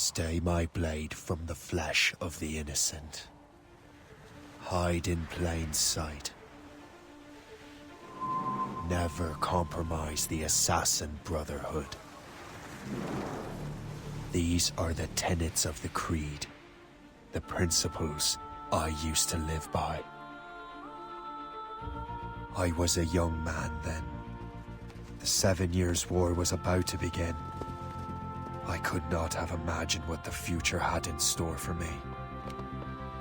Stay my blade from the flesh of the innocent. Hide in plain sight. Never compromise the Assassin Brotherhood. These are the tenets of the Creed, the principles I used to live by. I was a young man then. The 7 Years' War was about to begin. I could not have imagined what the future had in store for me,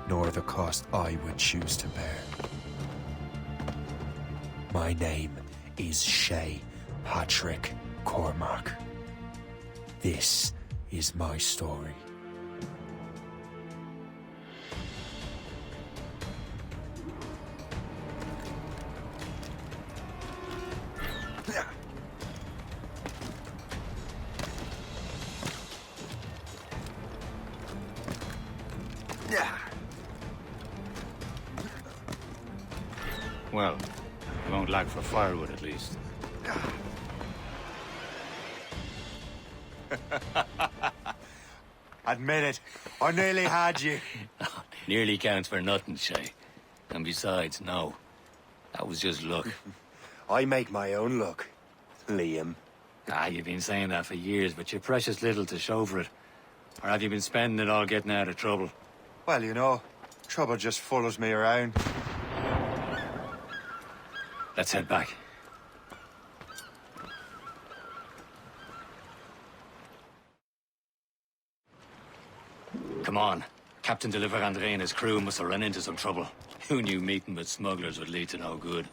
nor the cost I would choose to bear. My name is Shay Patrick Cormac. This is my story. Well, you won't lack for firewood at least. Admit it, I nearly had you. Nearly counts for nothing, Shay. And besides, no. That was just luck. I make my own luck, Liam. You've been saying that for years, but you're precious little to show for it. Or have you been spending it all getting out of trouble? Well, you know, trouble just follows me around. Let's head back. Come on. Captain de Andre and his crew must have run into some trouble. Who knew meeting with smugglers would lead to no good?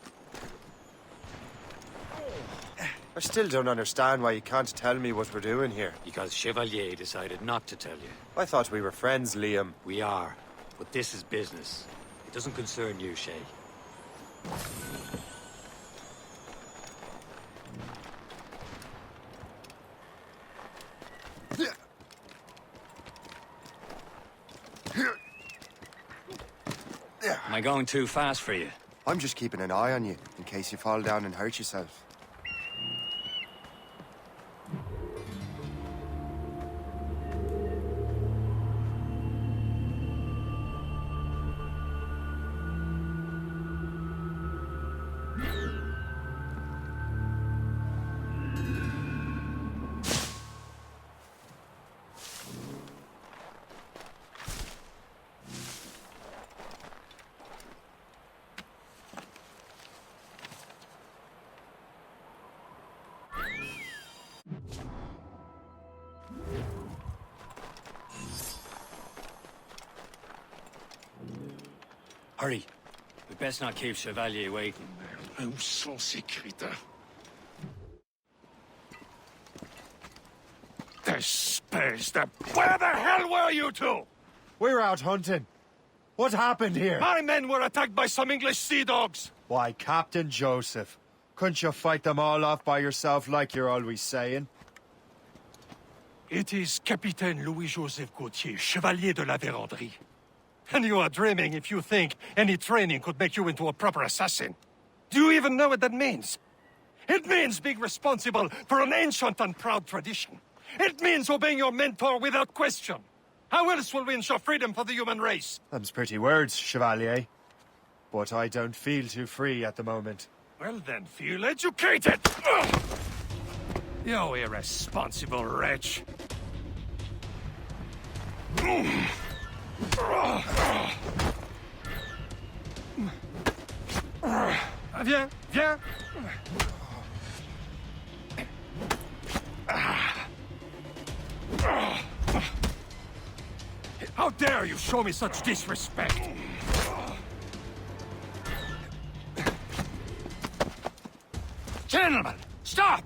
I still don't understand why you can't tell me what we're doing here. Because Chevalier decided not to tell you. I thought we were friends, Liam. We are. But this is business. It doesn't concern you, Shay. Am I going too fast for you? I'm just keeping an eye on you, in case you fall down and hurt yourself. Hurry. We best not keep Chevalier waiting. Où sont ces crétins? Espèce de... Where the hell were you two? We're out hunting. What happened here? My men were attacked by some English sea dogs. Why, Captain Joseph. Couldn't you fight them all off by yourself like you're always saying? It is Capitaine Louis-Joseph Gauthier, Chevalier de la Vérendrye. And you are dreaming if you think any training could make you into a proper assassin. Do you even know what that means? It means being responsible for an ancient and proud tradition. It means obeying your mentor without question. How else will we ensure freedom for the human race? Them's pretty words, Chevalier. But I don't feel too free at the moment. Well then, feel educated! Ugh! You irresponsible wretch. Viens, viens. How dare you show me such disrespect? Gentlemen, stop!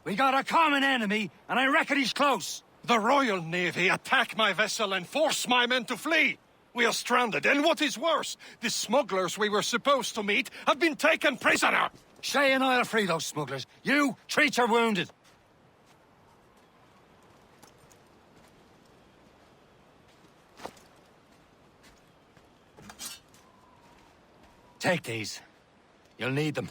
We got a common enemy, and I reckon he's close. The Royal Navy attack my vessel and force my men to flee. We are stranded, and what is worse, the smugglers we were supposed to meet have been taken prisoner. Shay and I'll free those smugglers. You, treat your wounded. Take these. You'll need them.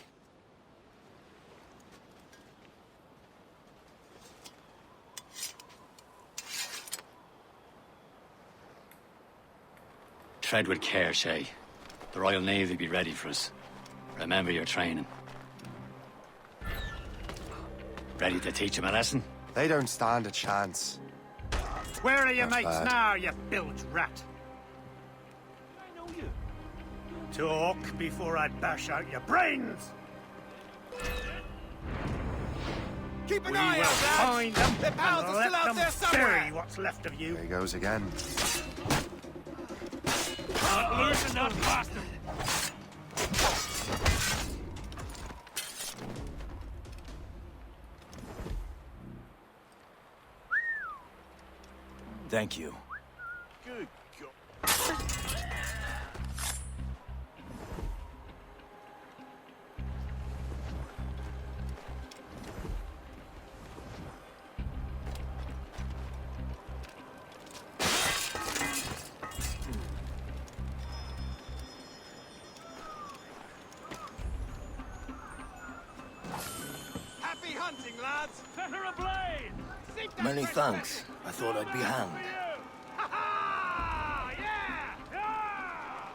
tread with care, Shay. The Royal Navy be ready for us. Remember your training. Ready to teach them a lesson? They don't stand a chance. Where are your Not mates bad. now, you bilge rat? I know you. Talk before I bash out your brains! Keep an We eye will out, lads! find them Their pals and are let still out them there somewhere! bury what's left of you. There he goes again. Losing that bastard! Thank you. Good God. Happy hunting, lads! Set her ablaze! Seek that Many red thanks. I thought I'd be hanged. Ha ha! Yeah! Yeah!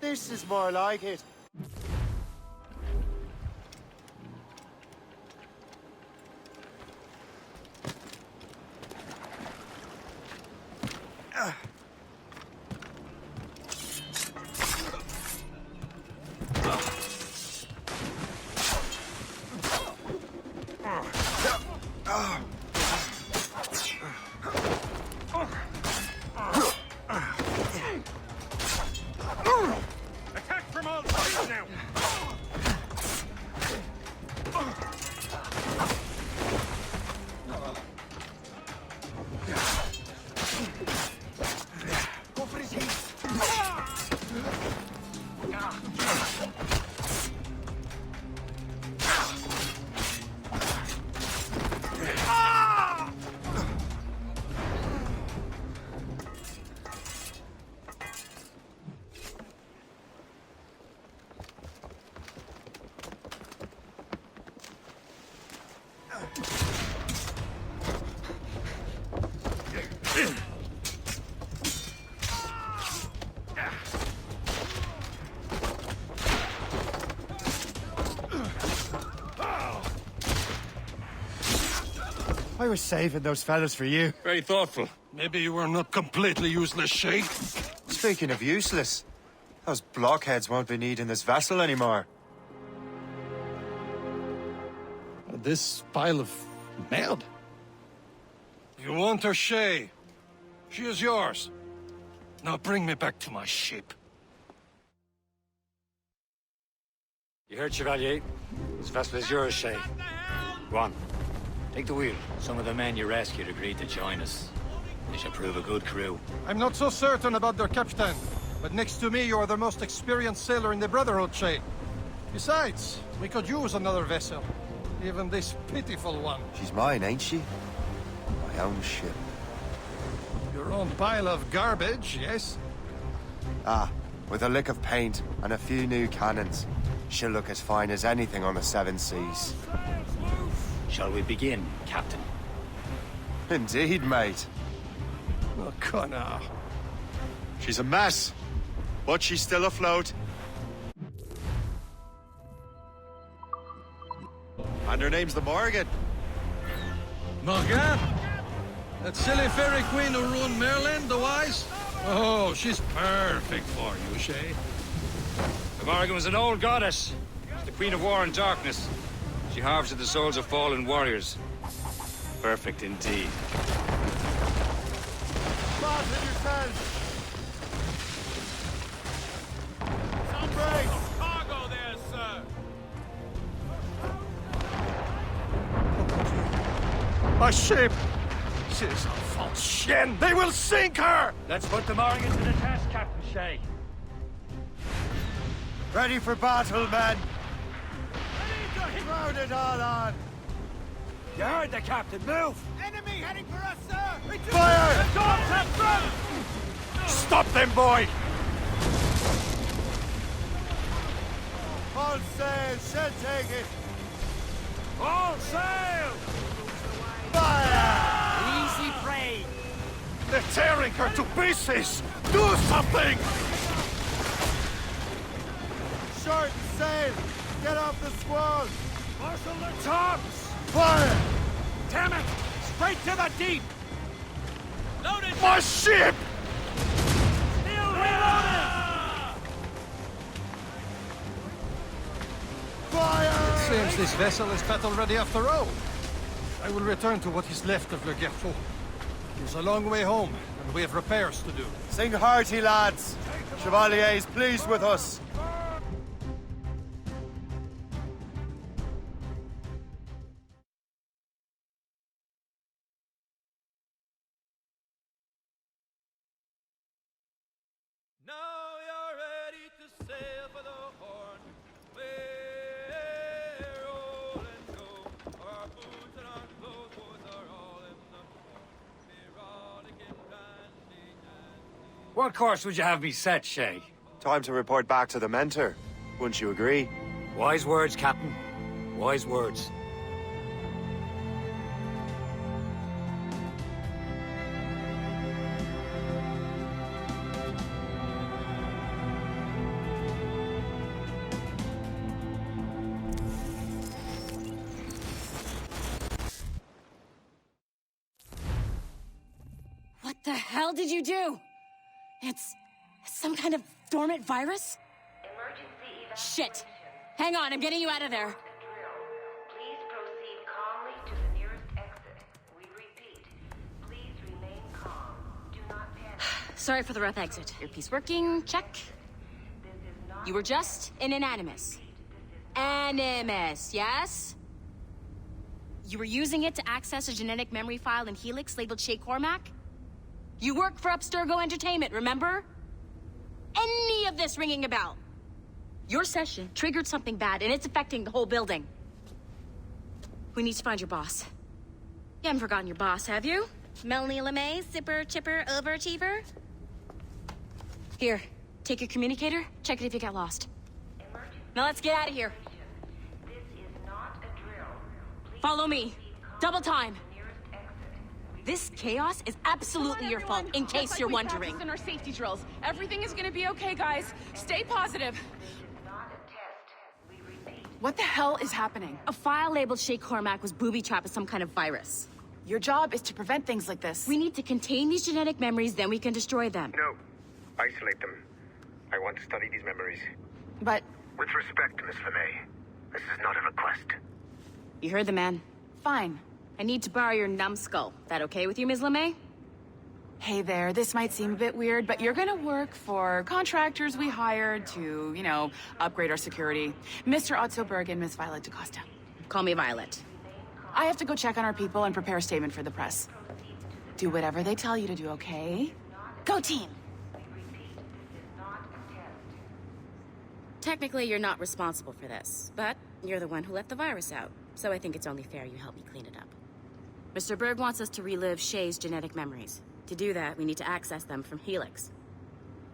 This is more like it. Attack from all sides now! Go for his heat! I was saving those fellas for you. Very thoughtful. Maybe you were not completely useless, Shay. Speaking of useless, those blockheads won't be needing this vessel anymore. This pile of mud? You want her, Shay? She is yours. Now bring me back to my ship. You heard, Chevalier? This vessel is yours, Shay. Go on. Take the wheel. Some of the men you rescued agreed to join us. They should prove a good crew. I'm not so certain about their captain, but next to me you are the most experienced sailor in the Brotherhood, Shay. Besides, we could use another vessel. Even this pitiful one. She's mine, ain't she? My own ship. Your own pile of garbage, yes? Ah, with a lick of paint and a few new cannons. She'll look as fine as anything on the Seven Seas. Shall we begin, Captain? Indeed, mate. Oh, Connor. She's a mess, but she's still afloat. And her name's the Morgan. Morgan? That silly fairy queen who ruined Merlin, the wise? Oh, she's perfect for you, Shay. The Morgan was an old goddess. She's the queen of war and darkness. She harvested the souls of fallen warriors. Perfect indeed. Fasten yourselves! Cargo there, sir! My ship! She's a false shin! They will sink her! Let's put the Morgan to the test, Captain Shay. Ready for battle, men! Crowd it all on! You heard the captain. Move! Enemy heading for us, sir! Retreat! Fire! Dogs have front! Stop them, boy! All sail, shall take it! All sail! Easy prey! They're tearing her to pieces! Do something! Short sail! Get off the squall! Marshal the tops! Fire! Damn it! Straight to the deep! Loaded! My ship! Still reloaded! Fire! Seems this vessel is battle-ready after all. I will return to what is left of Le Gerfaut. It's a long way home, and we have repairs to do. Sing hearty, lads! Chevalier is pleased with us. Now you're ready to sail for the Horn. We're roll and go. Our boots and our clothes boys are all in the port. We're rollicking dandy dandy. What course would you have me set, Shay? Time to report back to the mentor. Wouldn't you agree? Wise words, Captain. Wise words. What the hell did you do? It's some kind of dormant virus? Shit. Hang on, I'm getting you out of there. Please proceed calmly to the nearest exit. We repeat, please remain calm. Do not panic. Sorry for the rough exit. Earpiece working, check. This is not You were just an Animus. Animus, yes? You were using it to access a genetic memory file in Helix labeled Shay Cormac? You work for Abstergo Entertainment, remember? Any of this ringing a bell? Your session triggered something bad, and it's affecting the whole building. We need to find your boss. You haven't forgotten your boss, have you? Melanie LeMay, zipper, chipper, overachiever? Here, take your communicator, check it if you get lost. Now let's get out of here. This is not a drill. Please Follow me. Double time. nearest exit. This chaos is absolutely your fault, in case you're wondering. In our safety drills. Everything is gonna be okay, guys. Stay positive. Not a test. We repeat. What the hell is happening? A file labeled Shay Cormac was booby-trapped with some kind of virus. Your job is to prevent things like this. We need to contain these genetic memories, then we can destroy them. No. Isolate them. I want to study these memories. But With respect, Miss LeMay, this is not a request. You heard the man. fine. I need to borrow your numbskull. That okay with you, Ms. LeMay? Hey there, this might seem a bit weird, but you're gonna work for contractors we hired to, upgrade our security. Mr. Otto Berg and Miss Violet DaCosta. Call me Violet. I have to go check on our people and prepare a statement for the press. Do whatever they tell you to do, okay? Go team! Technically, you're not responsible for this, but you're the one who let the virus out, so I think it's only fair you help me clean it up. Mr. Berg wants us to relive Shay's genetic memories. To do that, we need to access them from Helix.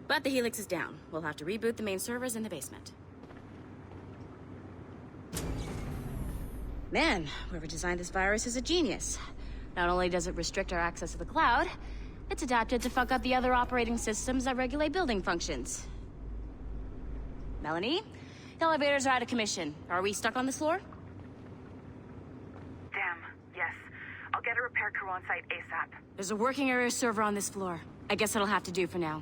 But the Helix is down. We'll have to reboot the main servers in the basement. Man, whoever designed this virus is a genius. Not only does it restrict our access to the cloud, it's adapted to fuck up the other operating systems that regulate building functions. Melanie? The elevators are out of commission. Are we stuck on this floor? Damn, yes. I'll get a repair crew on site ASAP. There's a working area server on this floor. I guess it'll have to do for now.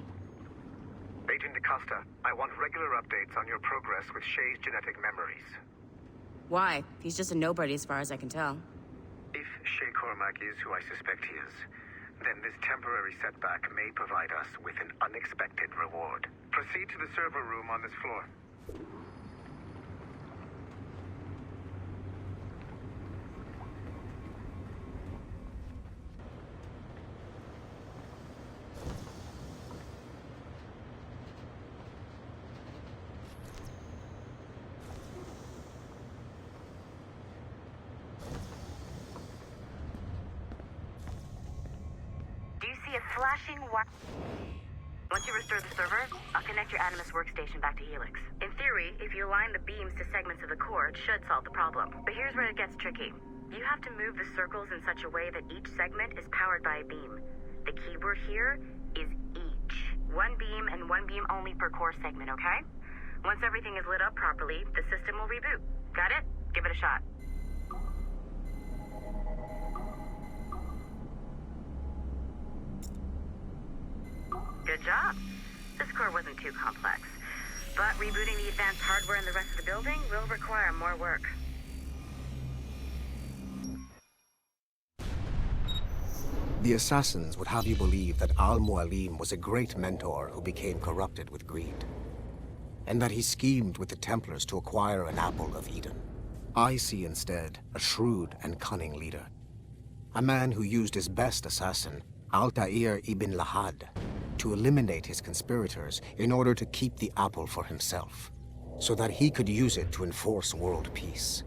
Agent DaCosta, I want regular updates on your progress with Shay's genetic memories. Why? He's just a nobody as far as I can tell. If Shay Cormac is who I suspect he is, then this temporary setback may provide us with an unexpected reward. Proceed to the server room on this floor. Do you see a flashing white... Once you restore the server, I'll connect your Animus workstation back to Helix. In theory, if you align the beams to segments of the core, it should solve the problem. But here's where it gets tricky. You have to move the circles in such a way that each segment is powered by a beam. The keyword here is each. One beam and one beam only per core segment, okay? Once everything is lit up properly, the system will reboot. Got it? Give it a shot. Good job. This core wasn't too complex. But rebooting the advanced hardware in the rest of the building will require more work. The assassins would have you believe that Al-Mualim was a great mentor who became corrupted with greed, and that he schemed with the Templars to acquire an apple of Eden. I see instead a shrewd and cunning leader, a man who used his best assassin, Altair ibn Lahad, to eliminate his conspirators in order to keep the apple for himself, so that he could use it to enforce world peace.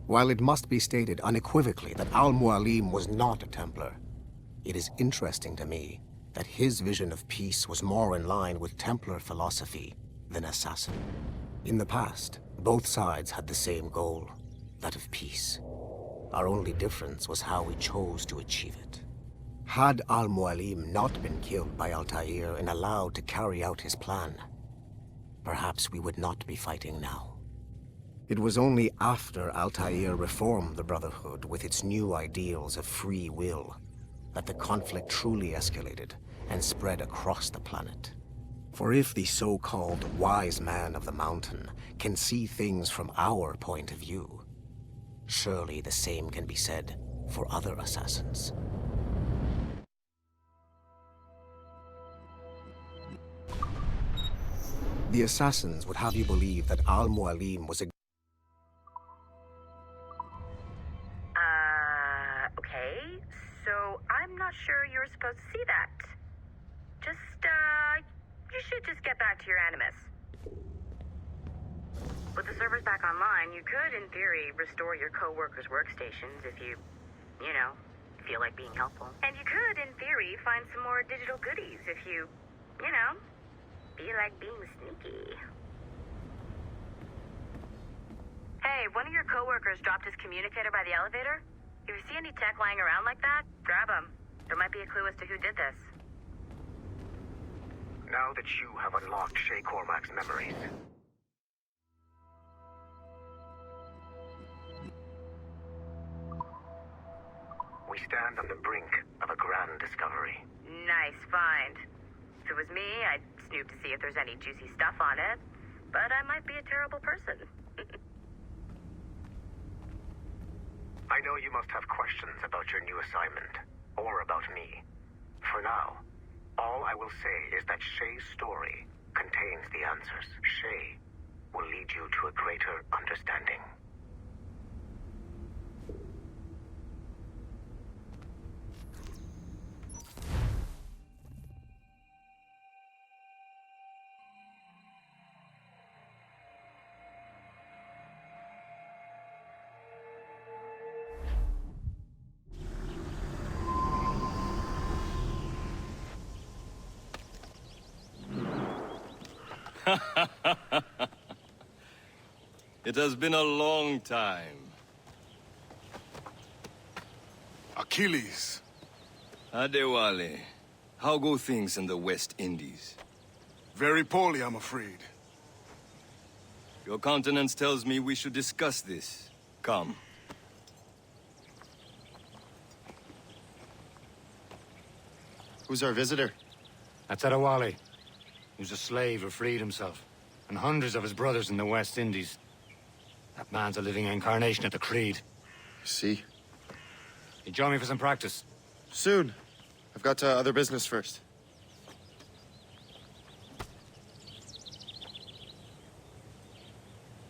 While it must be stated unequivocally that Al-Mualim was not a Templar, it is interesting to me that his vision of peace was more in line with Templar philosophy than assassin. In the past, both sides had the same goal, that of peace. Our only difference was how we chose to achieve it. Had Al-Mualim not been killed by Altair and allowed to carry out his plan, perhaps we would not be fighting now. It was only after Altair reformed the Brotherhood with its new ideals of free will that the conflict truly escalated and spread across the planet. For if the so-called wise man of the mountain can see things from our point of view, surely the same can be said for other assassins. The assassins would have you believe that Al-Mualim was a... Okay. So I'm not sure you were supposed to see that. You should just get back to your Animus. With the servers back online, you could, in theory, restore your co-workers' workstations if you feel like being helpful. And you could, in theory, find some more digital goodies if you feel like being sneaky. Hey, one of your co-workers dropped his communicator by the elevator. If you see any tech lying around like that, grab them. There might be a clue as to who did this. Now that you have unlocked Shay Cormac's memories, we stand on the brink of a grand discovery. Nice find. If it was me, I'd snoop to see if there's any juicy stuff on it. But I might be a terrible person. I know you must have questions about your new assignment, or about me. For now, all I will say is that Shay's story contains the answers. Shay will lead you to a greater understanding. It has been a long time. Achilles. Adewale, how go things in the West Indies? Very poorly, I'm afraid. Your countenance tells me we should discuss this. Come. Who's our visitor? That's Adewale. He was a slave who freed himself, and hundreds of his brothers in the West Indies. That man's a living incarnation of the Creed. See? You join me for some practice? Soon. I've got other business first.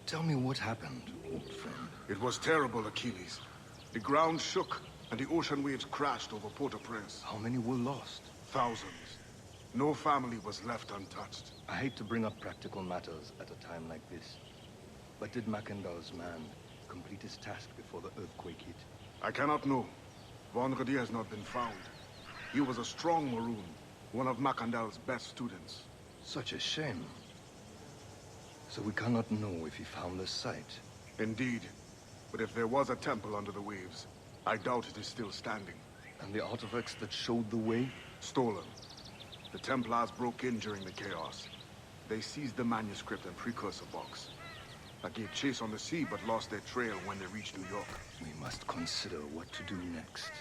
Tell me what happened, old friend. It was terrible, Achilles. The ground shook, and the ocean waves crashed over Port-au-Prince. How many were lost? Thousands. No family was left untouched. I hate to bring up practical matters at a time like this. But did Mackendall's man complete his task before the earthquake hit? I cannot know. Vonredi has not been found. He was a strong Maroon, One of Macandal's best students. Such a shame. So we cannot know if he found the site. Indeed. But if there was a temple under the waves, I doubt it is still standing. And the artifacts that showed the way? Stolen. The Templars broke in during the chaos. They seized the manuscript and precursor box. I gave chase on the sea, but lost their trail when they reached New York. We must consider what to do next.